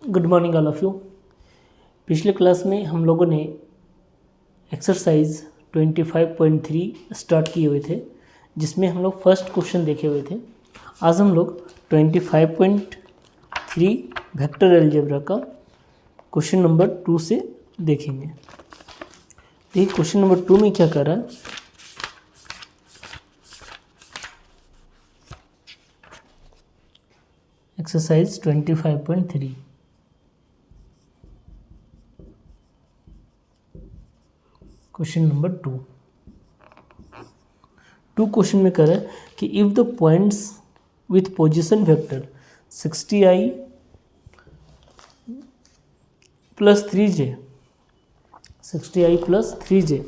Good morning all of you. पिछले class में हम लोगों ने एक्सरसाइज 25.3 स्टार्ट किए हुए थे, जिसमें हम लोग फर्स्ट क्वेश्चन देखे हुए थे। आज हम लोग 25.3 वेक्टर अलजेब्रा का क्वेश्चन नंबर 2 से देखेंगे। देखिए क्वेश्चन नंबर 2 में क्या कर रहा है। एक्सरसाइज 25.3 क्वेश्चन नंबर 2 क्वेश्चन में कर रहा है कि if the points with position vector 60i plus 3j 60i plus 3j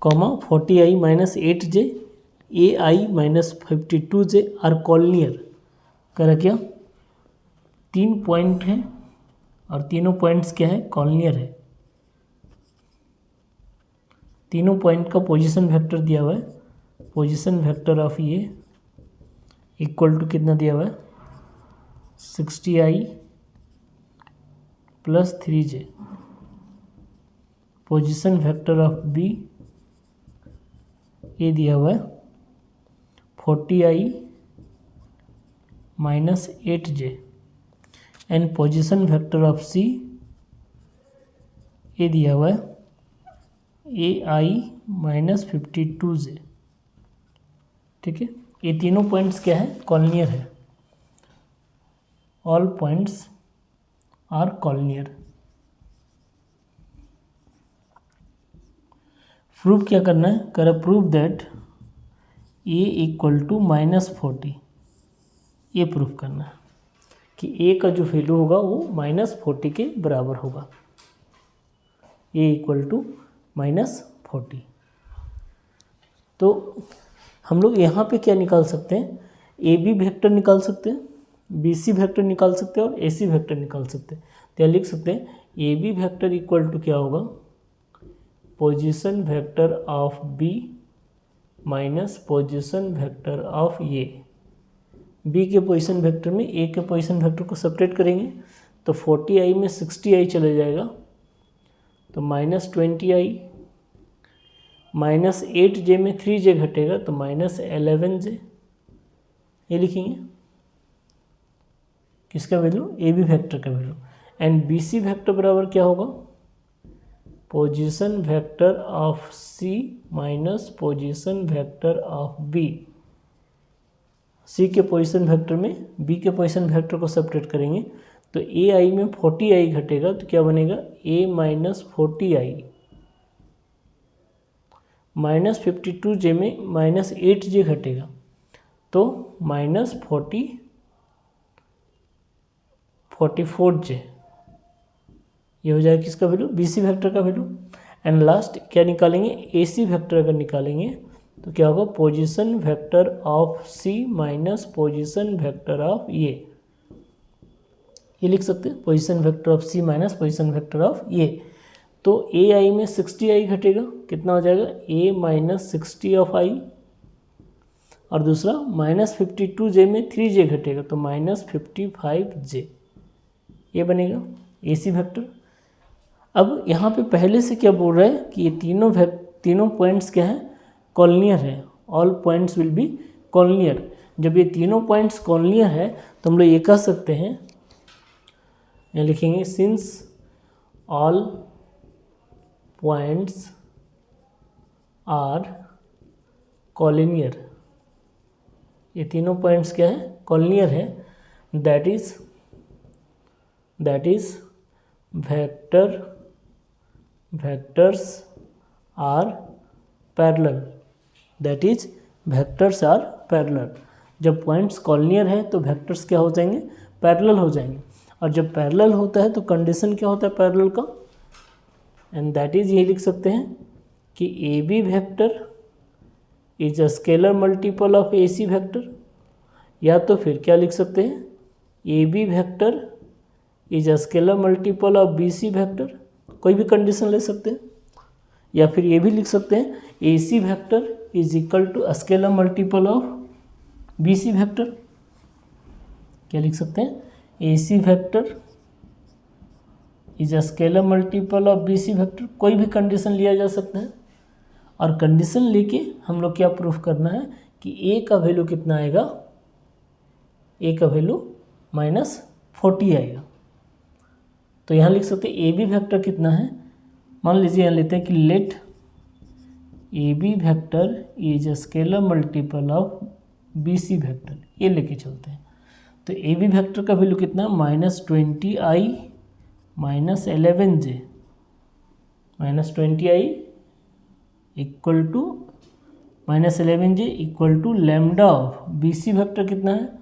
कॉमा 40i minus 8j ai minus 52j are collinear. करा क्या, 3 पॉइंट हैं और तीनों पॉइंट्स क्या है, कॉलिनियर है। तीनों पॉइंट का पोजीशन वेक्टर दिया हुआ है। पोजीशन वेक्टर ऑफ ये इक्वल टू कितना दिया हुआ है, 60i plus 3j। Position vector of B ये दिया हुआ है 40i minus 8j and position vector of C ये दिया हुआ है ai माइनस 52j। ठीक है, ये तीनों पॉइंट्स क्या है, कॉलिनियर है। All points are collinear. Prove क्या करना है, कर prove that a equal to minus 40। ये प्रूफ करना है कि a का जो वैल्यू होगा वो माइनस 40 के बराबर होगा। a equal to minus 40। तो हम लोग यहाँ पे क्या निकाल सकते हैं, ए बी वेक्टर निकाल सकते हैं, बी सी वेक्टर निकाल सकते हैं और ए सी वेक्टर निकाल सकते हैं। तो यहाँ लिख सकते हैं A B vector equal to क्या होगा, position vector of B minus position vector of A. B के पोजीशन वेक्टर में ए के पोजीशन वेक्टर को सेपरेट करेंगे तो 40i में 60i चले जाएगा, तो माइनस 20i माइनस 8j में 3j घटेगा तो माइनस 11j। ये लिखेंगे किसका वैल्यू, ए बी वेक्टर का value. And B C vector बराबर क्या होगा, position vector of C minus position vector of B. C के पोजीशन वेक्टर में बी के पोजीशन वेक्टर को सेपरेट करेंगे तो ए आई में 40i घटेगा तो क्या बनेगा, a minus 40i minus 52j में माइनस 8j घटेगा तो माइनस 44j। ये हो जाएगा किसका वैल्यू, बी सी वेक्टर का वैल्यू। एंड लास्ट क्या निकालेंगे, ए सी वेक्टर अगर निकालेंगे तो क्या होगा, position vector of C minus position vector of A. ये लिख सकते हैं position vector of C minus position vector of A. तो ए आई में 60i घटेगा, कितना हो जाएगा, a माइनस 60 ऑफ i। और दूसरा माइनस 52j में 3j घटेगा तो माइनस 55j। ये बनेगा ए सी वेक्टर। अब यहाँ पे पहले से क्या बोल रहा है कि ये तीनों पॉइंट्स क्या हैं, कॉलिनियर है। All points will be collinear. जब ये तीनों पॉइंट्स कॉलिनियर है तो हम लोग ये कह सकते हैं, यहाँ लिखेंगे since all points are collinear. ये तीनों पॉइंट्स क्या है, कॉलिनियर है। That is vectors are parallel. That is vectors are parallel. जब पॉइंट्स कॉलिनियर है तो वेक्टर्स क्या हो जाएंगे, पैरेलल हो जाएंगे। और जब पैरेलल होता है तो कंडीशन क्या होता है पैरेलल का, एंड दैट इज ये लिख सकते हैं कि A B vector is a scalar multiple of A C vector. या तो फिर क्या लिख सकते हैं, A B vector is a scalar multiple of B C vector. कोई भी कंडीशन ले सकते हैं। या फिर ये भी लिख सकते हैं A C vector is equal to a scalar multiple of B C vector. क्या लिख सकते हैं, A C vector is a scalar multiple of B C vector. कोई भी कंडीशन लिया जा सकता है और कंडीशन लेके हम लोग क्या प्रूफ करना है कि ए का वैल्यू कितना आएगा, ए का वैल्यू -40 आएगा। तो यहाँ लिख सकते हैं ए बी वेक्टर कितना है, मान लीजिए यहाँ लेते हैं कि let A B vector is a scalar multiple of B C vector, ये लेके चलते हैं। तो ए बी वेक्टर का वैल्यू कितना, -20i -11j, -20i equal to -11j equal to lambda of B C vector कितना है,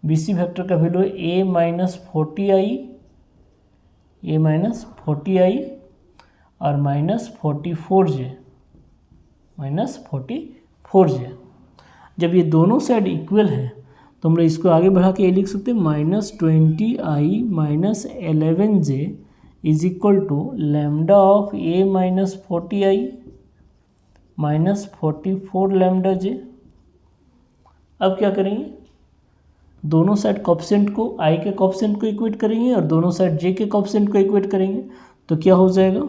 बी सी वेक्टर का वैल्यू है a -40i और -44j। जब ये दोनों साइड इक्वल है तो हम लोग इसको आगे बढ़ा के ये लिख सकते हैं -20i -11j is equal to lambda of a -40i -44 lambda j। अब क्या करेंगे, दोनों साइड कॉफिशिएंट को, i के कॉफिशिएंट को इक्वेट करेंगे और दोनों साइड j के कॉफिशिएंट को इक्वेट करेंगे। तो क्या हो जाएगा,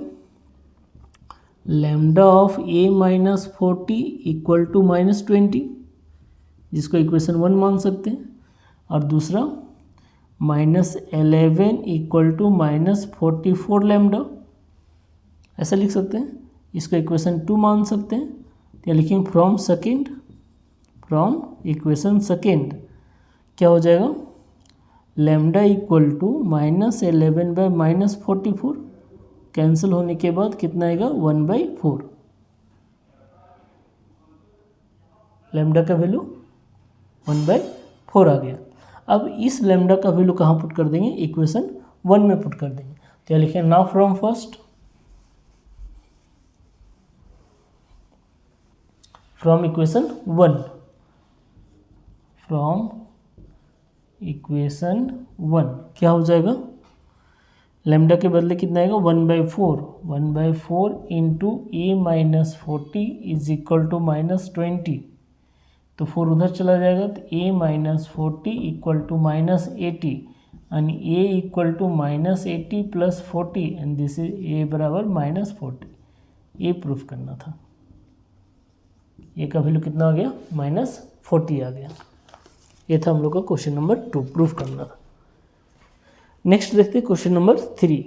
lambda of a -40 equal to -20, जिसको इक्वेशन 1 मान सकते हैं, और दूसरा -11 इक्वल टू -44 लैम्डा, ऐसा लिख सकते हैं। इसको इक्वेशन 2 मान सकते हैं। तो लिखेंगे फ्रॉम इक्वेशन सेकेंड क्या हो जाएगा, lambda equal to -11 by -44, cancel होने के बाद कितना आएगा 1/4, लैम्डा का वैल्यू 1/4 आ गया। अब इस लैम्डा का वैल्यू कहाँ पुट कर देंगे, इक्वेशन 1 में पुट कर देंगे। तो लिखें now from first, from equation 1, from equation 1 क्या हो जाएगा, लैम्डा के बदले कितना आएगा 1/4 into a -40 is equal to -20, तो 4 उधर चला जाएगा तो a -40 equal to -80 and a equal to -80 plus 40 and this is a बराबर -40। ये प्रूफ करना था, ए का वैल्यू कितना आ गया -40 आ गया। ये था हम लोग का क्वेश्चन नंबर 2 प्रूफ करना था। नेक्स्ट देखते हैं क्वेश्चन नंबर 3।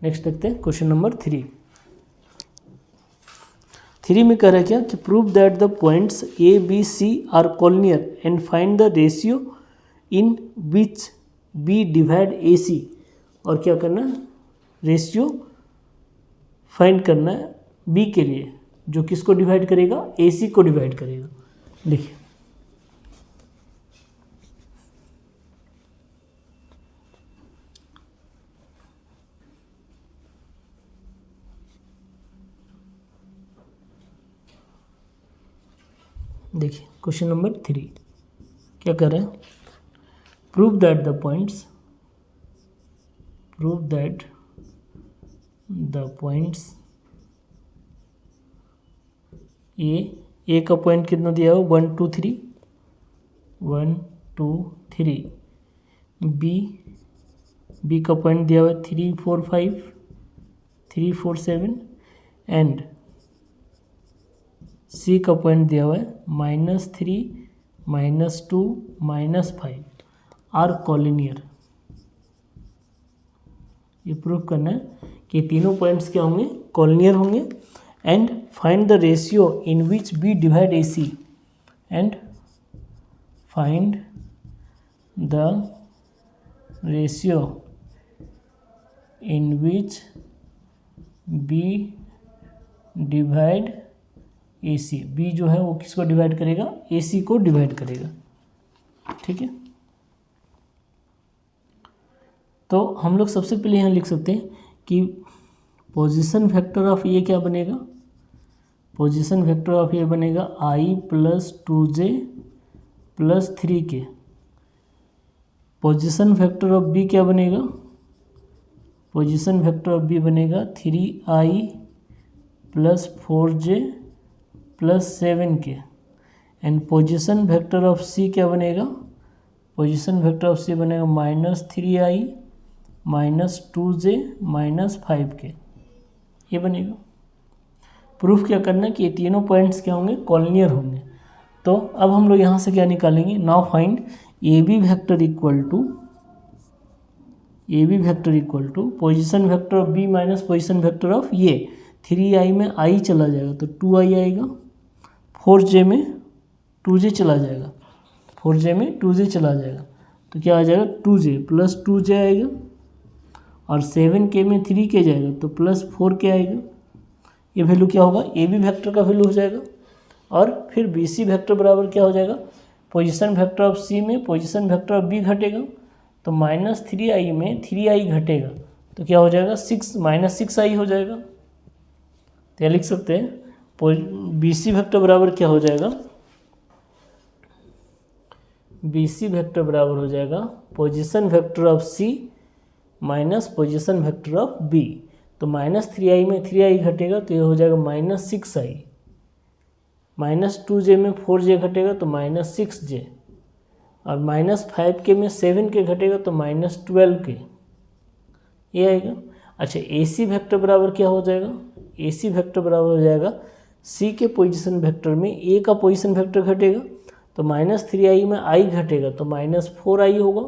नेक्स्ट देखते हैं क्वेश्चन नंबर 3 में कह रहा है क्या कि prove that the points A B C are collinear and find the ratio in which B divide A C. और क्या करना है, रेशियो फाइंड करना है बी के लिए, जो किसको डिवाइड करेगा, ए सी को डिवाइड करेगा। देखिए देखिए क्वेश्चन नंबर 3 क्या कर रहे हैं, प्रूव दैट द पॉइंट्स ए का पॉइंट कितना दिया हो 1 2 3, बी का पॉइंट दिया हुआ है 3 4 5 3 4 7 एंड सी का पॉइंट दिया हुआ है -3 -2 -5 आर कॉलिनियर। ये प्रूव करना है कि तीनों पॉइंट्स क्या होंगे, कॉलिनियर होंगे। And find the ratio in which B divide A C, and find the ratio in which B divide A C. B जो है वो किसको डिवाइड करेगा, ए सी को डिवाइड करेगा। ठीक है, तो हम लोग सबसे पहले यहाँ लिख सकते हैं कि पोजीशन वेक्टर ऑफ ए क्या बनेगा, पोजीशन वेक्टर ऑफ ए बनेगा i + 2j + 3k। Position vector of B क्या बनेगा, पोजीशन वेक्टर ऑफ बी बनेगा 3i + 4j + 7k। And position vector of C क्या बनेगा, पोजीशन वेक्टर ऑफ सी बनेगा -3i -2j -5k, ये बनेगा। प्रूफ क्या करना है कि ये तीनों पॉइंट्स क्या होंगे, कॉलिनियर होंगे। तो अब हम लोग यहाँ से क्या निकालेंगे, now find A B vector equal to position vector of B minus position vector of ये 3i में i चला जाएगा तो 2i आएगा, 4j में 2j चला जाएगा, 4j में 2j चला जाएगा तो क्या आ जाएगा 2j प्लस 2j आएगा, और 7k में 3k जाएगा तो प्लस 4k आएगा। ये वैल्यू क्या होगा, ए बी वेक्टर का वैल्यू हो जाएगा। और फिर बी सी वेक्टर बराबर क्या हो जाएगा, पोजीशन वेक्टर ऑफ सी में पोजीशन वेक्टर ऑफ बी घटेगा तो -3i में 3i घटेगा तो क्या हो जाएगा, -6i हो जाएगा। तो यह लिख सकते हैं बी सी वेक्टर बराबर क्या हो जाएगा, बी सी वेक्टर बराबर हो जाएगा position vector of C minus position vector of B. तो -3i में 3i घटेगा तो ये हो जाएगा -6i, -2j में 4j घटेगा तो -6j, और -5k में 7k घटेगा तो -12k, ये आएगा। अच्छा ए सी वेक्टर बराबर क्या हो जाएगा, ए सी वेक्टर बराबर हो जाएगा सी के पोजीशन वेक्टर में ए का पोजीशन वेक्टर घटेगा तो -3i में i घटेगा तो -4i होगा,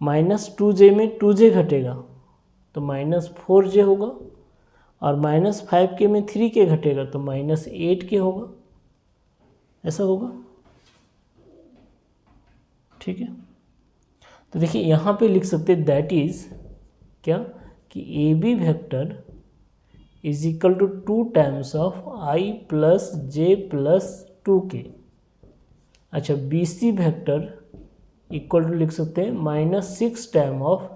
-2j में 2j घटेगा तो -4j होगा, और -5k में 3k घटेगा तो -8k होगा, ऐसा होगा। ठीक है, तो देखिए यहाँ पे लिख सकते हैं दैट इज क्या कि A B vector is equal to 2 times of i plus j plus 2k। अच्छा B C vector equal to लिख सकते हैं -6 time of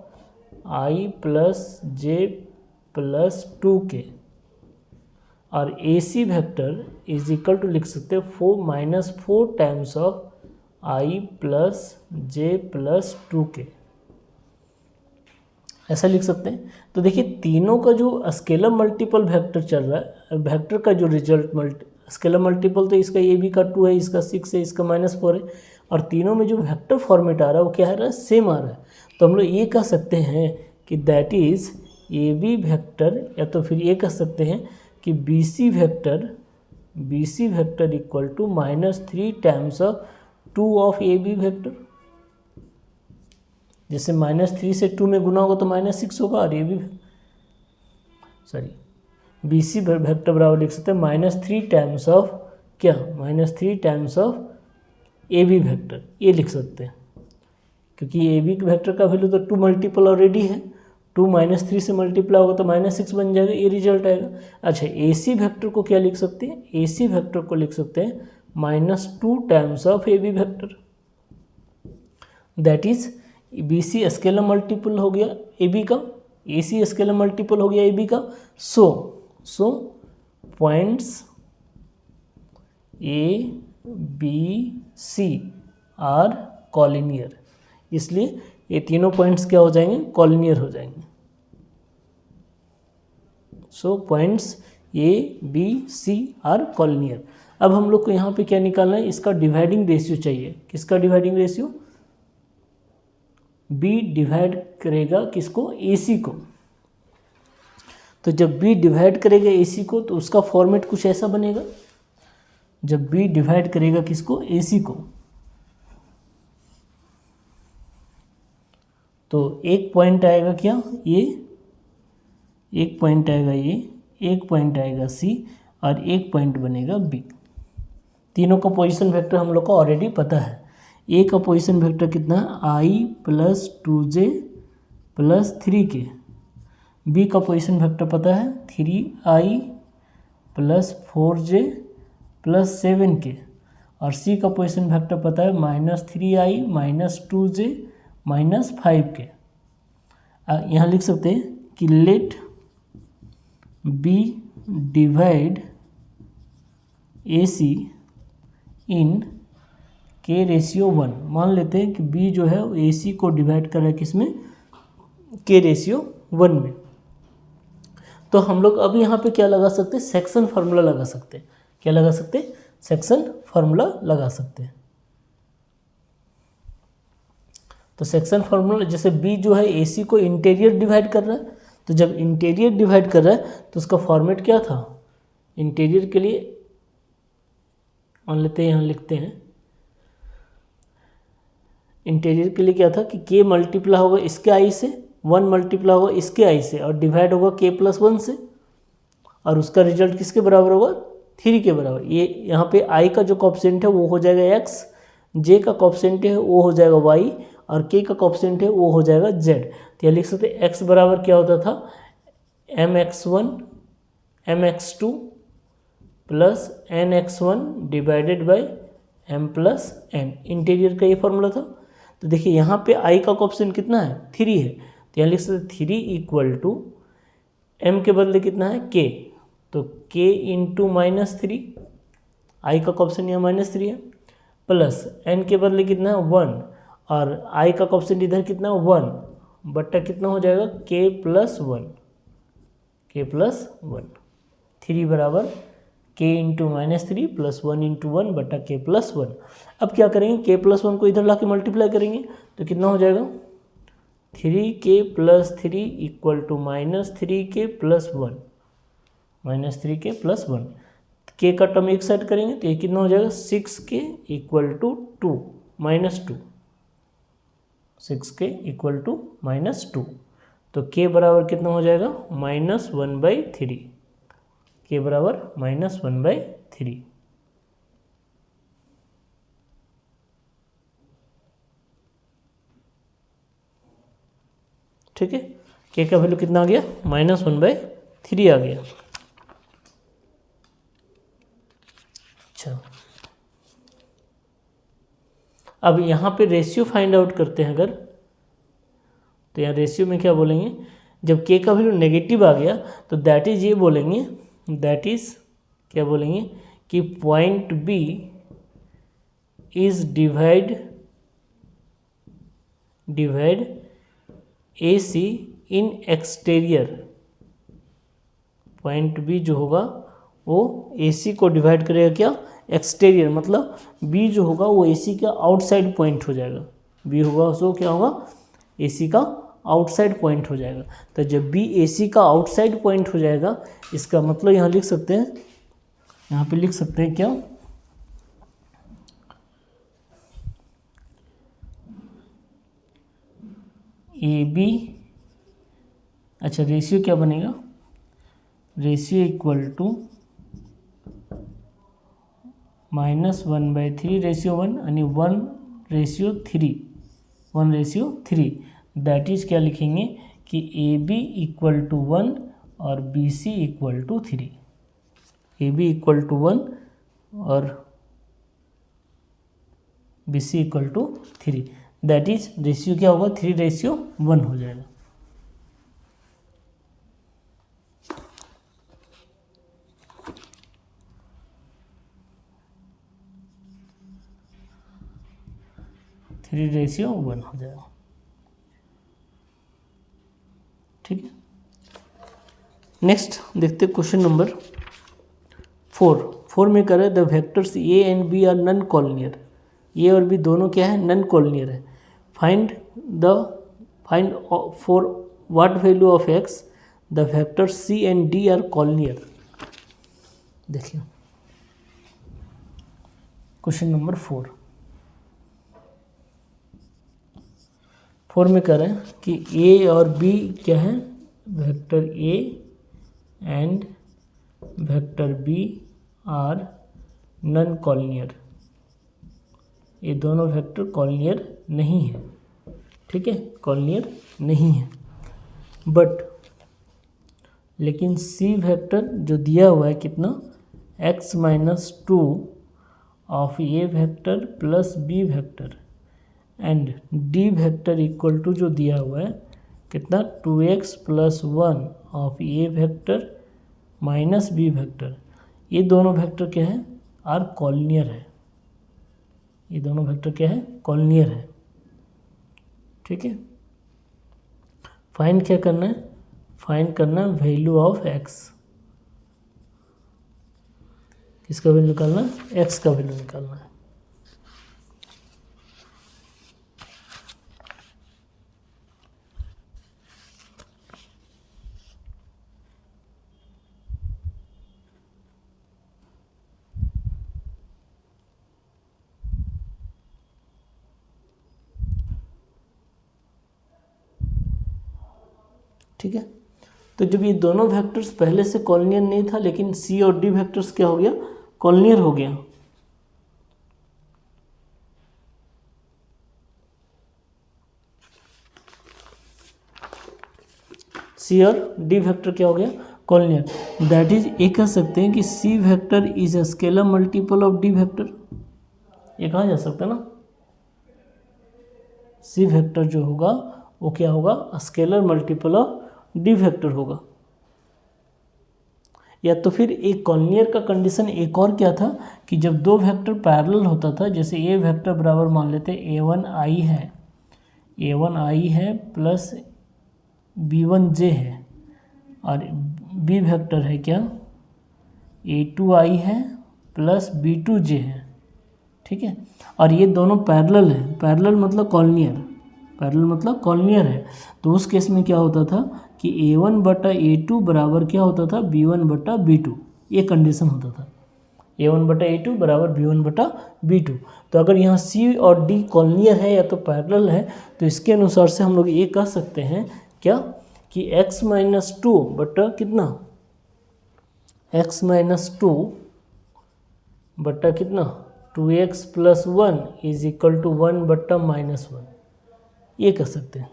i plus j plus 2k, और A C vector is equal to लिख सकते हैं -4 times of i plus j plus 2k, ऐसा लिख सकते हैं। तो देखिए तीनों का जो स्केलर मल्टीपल वेक्टर चल रहा है, वेक्टर का जो रिजल्ट स्केलर मल्टीपल तो इसका ए बी का 2 है, इसका 6 है, इसका -4 है, और तीनों में जो वेक्टर फॉर्मेट आ रहा है वो क्या आ रहा है, सेम आ रहा है। तो हम लोग ये कह सकते हैं कि that is A B vector, या तो फिर ये कह सकते हैं कि B C vector equal to -3 times of 2 of A B vector. जैसे -3 से 2 में गुना होगा तो -6 होगा, और A B B C vector बराबर लिख सकते हैं -3 टाइम्स ऑफ क्या, -3 times of A B vector, ये लिख सकते हैं। क्योंकि ए बी वेक्टर का वैल्यू तो 2 मल्टीपल ऑलरेडी है, 2 -3 से मल्टीप्लाई होगा तो -6 बन जाएगा, ये रिजल्ट आएगा। अच्छा ए सी वेक्टर को क्या लिख सकते हैं, ए सी वेक्टर को लिख सकते हैं -2 times of A B vector, that is B C scalar multiple हो गया ए बी का, ए सी स्केलर मल्टीपल हो गया ए बी का। So points A B C are collinear, इसलिए ये तीनों पॉइंट्स क्या हो जाएंगे, कॉलिनियर हो जाएंगे। So points A B C are collinear. अब हम लोग को यहाँ पे क्या निकालना है, इसका डिवाइडिंग रेशियो चाहिए। किसका डिवाइडिंग रेशियो, बी डिवाइड करेगा किसको, ए सी को। तो जब बी डिवाइड करेगा ए सी को तो उसका फॉर्मेट कुछ ऐसा बनेगा, जब बी डिवाइड करेगा किसको, ए सी को, तो एक पॉइंट आएगा क्या, ये एक पॉइंट आएगा, ये एक पॉइंट आएगा सी, और एक पॉइंट बनेगा बी। तीनों का पोजीशन वेक्टर हम लोग को ऑलरेडी पता है। ए का पोजीशन वेक्टर कितना है, i plus 2j plus 3k। B का पोजीशन वेक्टर पता है 3i plus 4j plus 7k, और सी का पोजीशन वेक्टर पता है -3i minus 2j minus 5k। यहाँ लिख सकते हैं कि लेट बी डिवाइड ए सी इन के रेशियो 1। मान लेते हैं कि बी जो है ए सी को डिवाइड कर रहा है किसमें, के रेशियो 1 में। तो हम लोग अब यहाँ पे क्या लगा सकते हैं, सेक्शन फार्मूला लगा सकते हैं। क्या लगा सकते हैं, सेक्शन फार्मूला लगा सकते हैं। तो सेक्शन फार्मूला जैसे बी जो है AC को इंटीरियर डिवाइड कर रहा है, तो जब इंटीरियर डिवाइड कर रहा है तो उसका फॉर्मेट क्या था, इंटीरियर के लिए मान लेते हैं, यहाँ लिखते हैं, इंटीरियर के लिए क्या था कि k मल्टीप्लाई होगा इसके i से, 1 मल्टीप्लाई होगा इसके i से और डिवाइड होगा k+1 से, और उसका रिजल्ट किसके बराबर होगा, 3 के बराबर। ये यहाँ पे i का जो कॉफिशिएंट है वो हो जाएगा x, j का कॉफिशिएंट है वो हो जाएगा y, और k का कॉफिशिएंट है वो हो जाएगा z। तो यह लिख सकते हैं x बराबर क्या होता था, mx1 mx2 plus nx1 divided by m+n, interior का ये फॉर्मूला था। तो देखिए यहाँ पे i का कॉफिशिएंट कितना है, 3 है, तो यहाँ लिख सकते 3 इक्वल टू m के बदले कितना है k, तो k इंटू -3, i का कॉफिशिएंट यहाँ -3 है, प्लस n के बदले कितना है 1, और i का कॉफिशिएंट इधर कितना है 1, बट्टा कितना हो जाएगा k+1, k+1, 3 बराबर k इंटू -3 प्लस 1 इंटू 1 बटा k+1। अब क्या करेंगे, k+1 को इधर ला के मल्टीप्लाई करेंगे तो कितना हो जाएगा, 3k+3 equal to -3k+1, -3k+1, k का टर्म एक साइड करेंगे तो ये कितना हो जाएगा, 6k equal to 2, -2, 6k equal to -2, तो k बराबर कितना हो जाएगा, -1/3, k बराबर -1/3। ठीक है, k का वैल्यू कितना आ गया, -1/3 आ गया। अच्छा, अब यहाँ पे रेशियो फाइंड आउट करते हैं अगर, तो यहाँ रेशियो में क्या बोलेंगे, जब k का वैल्यू नेगेटिव आ गया तो दैट इज ये बोलेंगे, दैट इज क्या बोलेंगे कि point B is divide AC in exterior, point B जो होगा वो AC को डिवाइड करेगा क्या, एक्सटीरियर, मतलब B जो होगा वो AC का आउटसाइड पॉइंट हो जाएगा, B होगा सो क्या होगा, AC का आउटसाइड पॉइंट हो जाएगा। तो जब B AC का आउटसाइड पॉइंट हो जाएगा, इसका मतलब यहाँ लिख सकते हैं, यहाँ पे लिख सकते हैं क्या, AB, अच्छा रेशियो क्या बनेगा, रेशियो इक्वल टू -1/3 रेशियो 1 यानी 1/3, 1/3, दैट इज क्या लिखेंगे कि AB इक्वल टू 1 और BC equal to 3, AB equal to 1 और BC equal to 3, that is ratio क्या होगा, 3:1 हो जाएगा। थ्री रेशियो 1 हो जाएगा। ठीक है, नेक्स्ट देखते क्वेश्चन नंबर 4 में कर रहे the vectors A and B are non collinear, A और बी दोनों क्या है, नन कॉलिनियर है। Find for what value of x the vector C and D are collinear. देखिए क्वेश्चन नंबर 4 में कह रहे हैं कि A और B क्या है, vector A and vector B are non collinear, ये दोनों वेक्टर कॉलिनियर नहीं है। ठीक है, कॉलिनियर नहीं है, बट लेकिन C वेक्टर जो दिया हुआ है कितना, x-2 of A vector plus B vector and D vector equal to जो दिया हुआ है कितना, 2x + 1 of A vector minus B vector, ये दोनों वेक्टर क्या है, आर कॉलिनियर है, ये दोनों वेक्टर क्या है, कॉलिनियर है। ठीक है, फाइंड क्या करना है, फाइंड करना है वैल्यू ऑफ x, किसका वैल्यू निकालना है, x का वैल्यू निकालना है। ठीक है। तो जब ये दोनों वेक्टर्स पहले से कॉलिनियर नहीं था, लेकिन सी और डी वेक्टर्स क्या हो गया, कॉलिनियर हो गया। सी और डी वेक्टर क्या हो गया, कॉलिनियर। दैट इज, ये कह सकते हैं कि C vector is a scalar multiple of D vector, ये कहा जा सकता है ना। सी वेक्टर जो होगा वो क्या होगा, scalar multiple of D vector होगा। या तो फिर एक कॉलिनियर का कंडीशन एक और क्या था कि जब दो वेक्टर पैरेलल होता था, जैसे ए वेक्टर बराबर मान लेते a1i है, a1i है प्लस b1j है, और बी वेक्टर है क्या, a2i है प्लस b2j है, ठीक है। और ये दोनों पैरेलल है, पैरेलल मतलब कॉलिनियर, पैरेलल मतलब कॉलिनियर है। तो उस केस में क्या होता था कि a1 बटा a2 बराबर क्या होता था, b1 बटा b2, ये कंडीशन होता था, a1 बटा a2 बराबर b1 बटा b2। तो अगर यहाँ c और d कॉलिनियर है या तो पैरेलल है, तो इसके अनुसार से हम लोग ये कह सकते हैं क्या कि x माइनस टू बटा कितना, x माइनस टू बटा कितना 2x plus 1 is equal to 1 बट्टा माइनस 1, ये कह सकते हैं।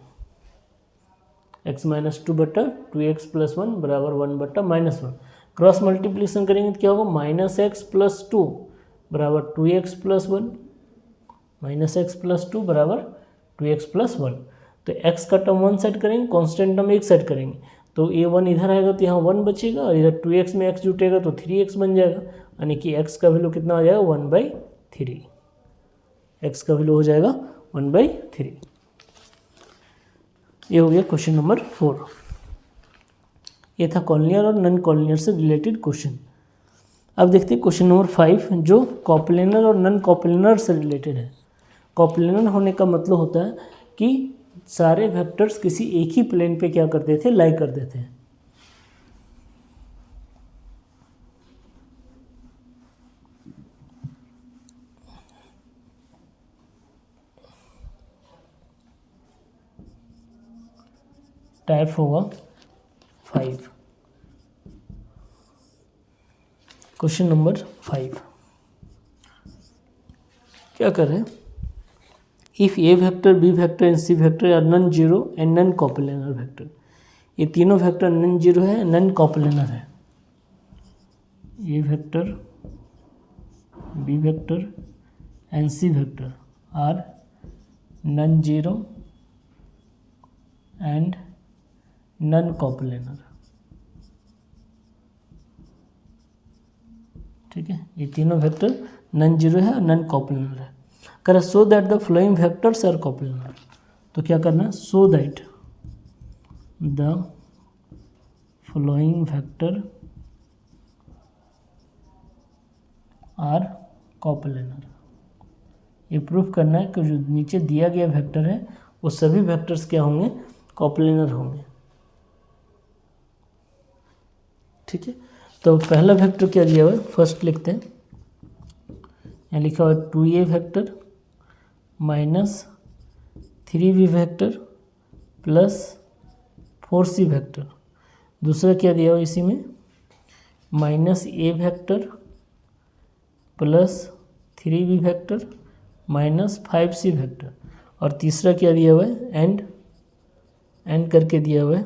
x माइनस टू बट्टा 2x प्लस 1 बराबर 1 बट्टा माइनस 1। क्रॉस मल्टीप्लिकेशन करेंगे तो क्या होगा, माइनस एक्स प्लस 2 बराबर 2x plus 1, minus x plus 2 बराबर 2x प्लस 1। तो x का टर्म वन साइड करेंगे, कॉन्स्टेंट टर्म एक साइड करेंगे, तो ये 1 इधर आएगा तो यहाँ 1 बचेगा, और इधर 2x में x जुटेगा तो 3x बन जाएगा, यानी कि x का वैल्यू कितना हो जाएगा 1/3, x का वैल्यू हो जाएगा 1/3। ये हो गया क्वेश्चन नंबर 4। ये था कॉलिनियर और नॉन कॉलिनियर से रिलेटेड क्वेश्चन। अब देखते हैं क्वेश्चन नंबर 5 जो कॉप्लेनर और नॉन कॉप्लेनर से रिलेटेड है। कॉप्लेनर होने का मतलब होता है कि सारे वेक्टर्स किसी एक ही प्लेन पे क्या करते थे, लाई करते थे। टाइप होगा 5। क्वेश्चन नंबर 5 क्या कर रहे हैं, if A vector B vector and C vector are non zero and non coplanar vector, ये तीनों वेक्टर नॉन जीरो है, नॉन कॉप्लेनर है। A vector B vector and C vector are non zero and non coplanar, ठीक है। ये तीनों vector non zero है और नॉन कॉप्लेनर है। करें so that the following vectors are coplanar, तो क्या करना है, so that the following vector are coplanar. ये प्रूफ करना है कि जो नीचे दिया गया वेक्टर है वो सभी वेक्टर्स क्या होंगे, कॉप्लेनर होंगे, ठीक है। तो पहला वेक्टर क्या दिया हुआ है, फर्स्ट लिखते हैं, यहाँ लिखा हुआ है 2a vector minus 3b vector plus 4c vector. दूसरा क्या दिया हुआ इसी में, minus a vector plus 3b vector minus 5c vector. और तीसरा क्या दिया हुआ है, एंड करके दिया हुआ है,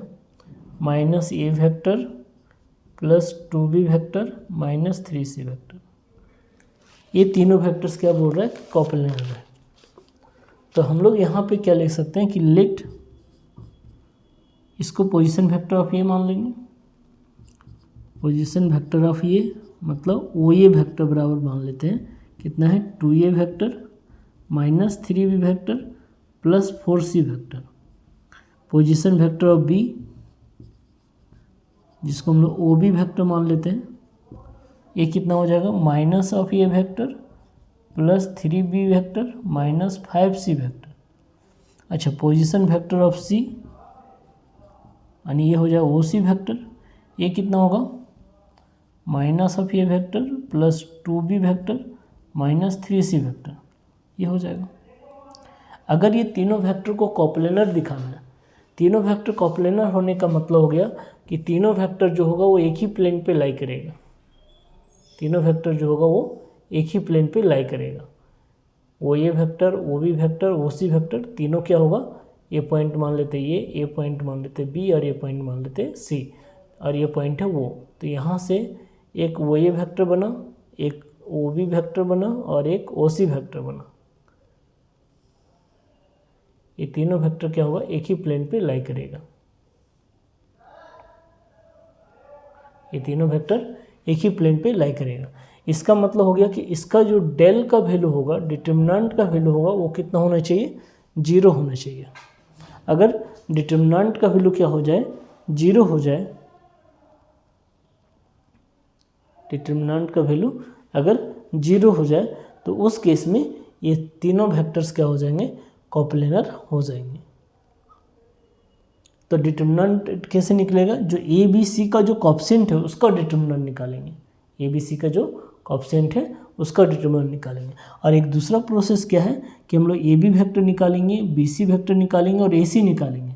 minus a vector plus 2b vector minus 3c vector. ये तीनों वेक्टर्स क्या बोल रहा है, कॉप्लेनर है। तो हम लोग यहाँ पे क्या लिख सकते हैं कि लेट, इसको पोजीशन वेक्टर ऑफ ए मान लेंगे, पोजीशन वेक्टर ऑफ ए मतलब ओ ए वेक्टर बराबर मान लेते हैं, कितना है 2a vector minus 3b vector plus 4c vector. Position vector of B जिसको हम लोग ओ बी वेक्टर मान लेते हैं, ये कितना हो जाएगा, minus of A vector plus 3b vector minus 5c vector. अच्छा, पोजीशन वेक्टर ऑफ सी यानी ये हो जाएगा ओ सी वेक्टर, ये कितना होगा, minus of A vector plus 2b vector minus 3c vector, ये हो जाएगा। अगर ये तीनों वेक्टर को कॉप्लेनर दिखाना है तीनों वेक्टर कॉप्लेनर होने का मतलब हो गया कि तीनों वेक्टर जो होगा वो एक ही प्लेन पे लाई करेगा। तीनों वेक्टर जो होगा वो एक ही प्लेन पे लाई करेगा। वो ये वेक्टर, वो भी वेक्टर, वो सी वेक्टर, तीनों क्या होगा, ये पॉइंट मान लेते ये पॉइंट मान लेते बी, और ये पॉइंट मान लेते सी, और ये पॉइंट है वो। तो यहाँ से एक वो ये वेक्टर बना, एक ओ बी वेक्टर बना, और एक ओ सी वेक्टर बना। ये तीनों वेक्टर क्या होगा, एक ही प्लेन पे लाई करेगा। ये तीनों वेक्टर एक ही प्लेन पे लाई करेगा। इसका मतलब हो गया कि इसका जो डेल का वैल्यू होगा, डिटर्मिनेंट का वैल्यू होगा, वो कितना होना चाहिए, 0 होना चाहिए। अगर डिटर्मिनेंट का वैल्यू क्या हो जाए, 0 हो जाए, डिटर्मिनेंट का वैल्यू अगर 0 हो जाए तो उस केस में ये तीनों वेक्टर्स क्या हो जाएंगे, कॉप्लेनर हो जाएंगे। तो डिटर्मिनेंट कैसे निकलेगा, जो ए बी सी का जो कॉफिशिएंट है उसका डिटर्मिनेंट निकालेंगे। ए बी सी का जो कॉफिशिएंट है उसका डिटर्मिनेंट निकालेंगे। और एक दूसरा प्रोसेस क्या है कि हम लोग ए बी वेक्टर निकालेंगे, बी सी वेक्टर निकालेंगे और ए सी निकालेंगे।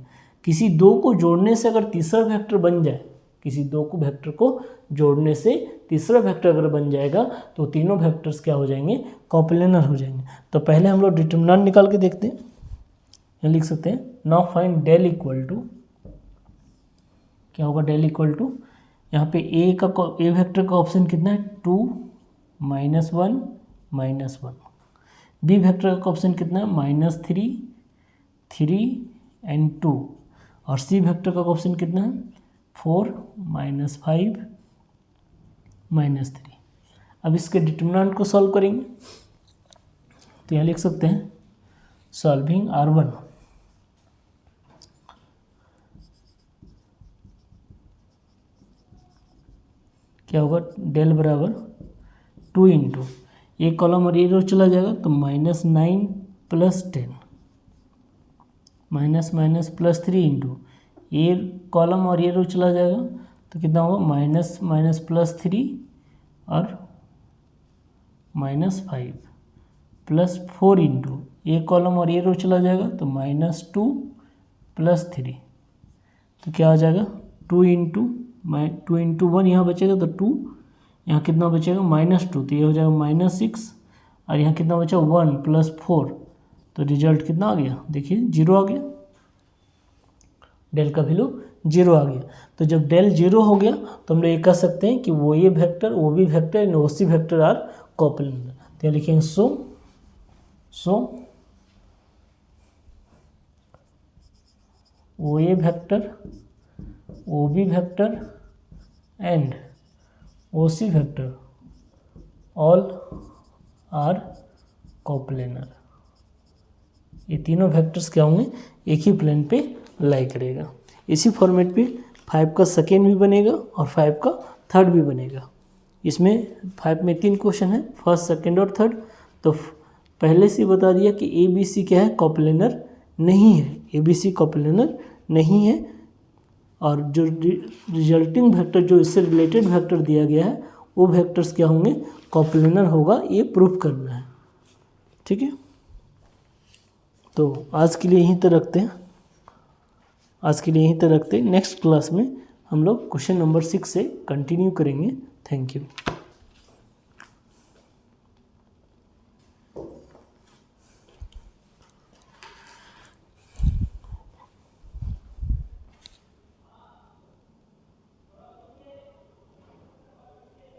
किसी दो को जोड़ने से अगर तीसरा वेक्टर बन जाए, किसी दो को वेक्टर को जोड़ने से तीसरा वेक्टर अगर बन जाएगा तो तीनों वेक्टर्स क्या हो जाएंगे, कॉप्लेनर हो जाएंगे। तो पहले हम लोग डिटर्मिनेंट निकाल के देखते हैं। यहाँ लिख सकते हैं, now find del equal to, क्या होगा डेल इक्वल टू, यहाँ पे ए वेक्टर का ऑप्शन कितना है, 2 -1 -1। बी वेक्टर का ऑप्शन कितना है, -3 3 एंड 2। और सी वेक्टर का ऑप्शन कितना है, 4 -5 -3। अब इसके डिटर्मिनेंट को सॉल्व करेंगे। तो यहाँ लिख सकते हैं सॉल्विंग R1, क्या होगा, डेल बराबर 2 इंटू एक कॉलम और ये रो चला जाएगा तो -9 + 10 -3 इंटू ये कॉलम और ये रो चला जाएगा तो कितना होगा, -+3 और -5 +4 इंटू ये कॉलम और ये रो चला जाएगा तो -2 + 3। तो क्या आ जाएगा, 2 इंटू 1 यहाँ बचेगा तो 2, यहाँ कितना बचेगा, -2, तो ये हो जाएगा -6, और यहाँ कितना बचा, 1 + 4, तो रिजल्ट कितना आ गया, देखिए 0 आ गया। डेल का वैल्यू 0 आ गया। तो जब डेल 0 हो गया तो हम लोग ये कह सकते हैं कि वो ये वेक्टर, वो भी वेक्टर एंड वो सी वेक्टर आर कॉप्लेनर। तो यहाँ लिखेंगे सो वो ये वेक्टर, वो भी vector and O C vector all are coplanar. ये तीनों वेक्टर्स क्या होंगे, एक ही प्लेन पे लाई करेगा। इसी फॉर्मेट पे 5 का सेकेंड भी बनेगा और 5 का थर्ड भी बनेगा। इसमें 5 में 3 क्वेश्चन है, फर्स्ट, सेकेंड और थर्ड। तो पहले से बता दिया कि ए बी सी क्या है, कॉप्लेनर नहीं है, ए बी सी कॉप्लेनर नहीं है। और जो रिजल्टिंग वेक्टर, जो इससे रिलेटेड वेक्टर दिया गया है, वो वेक्टर्स क्या होंगे, कॉप्लेनर होगा, ये प्रूफ करना है। ठीक है, तो आज के लिए यहीं तक रखते हैं, नेक्स्ट क्लास में हम लोग क्वेश्चन नंबर 6 से कंटिन्यू करेंगे। Thank you.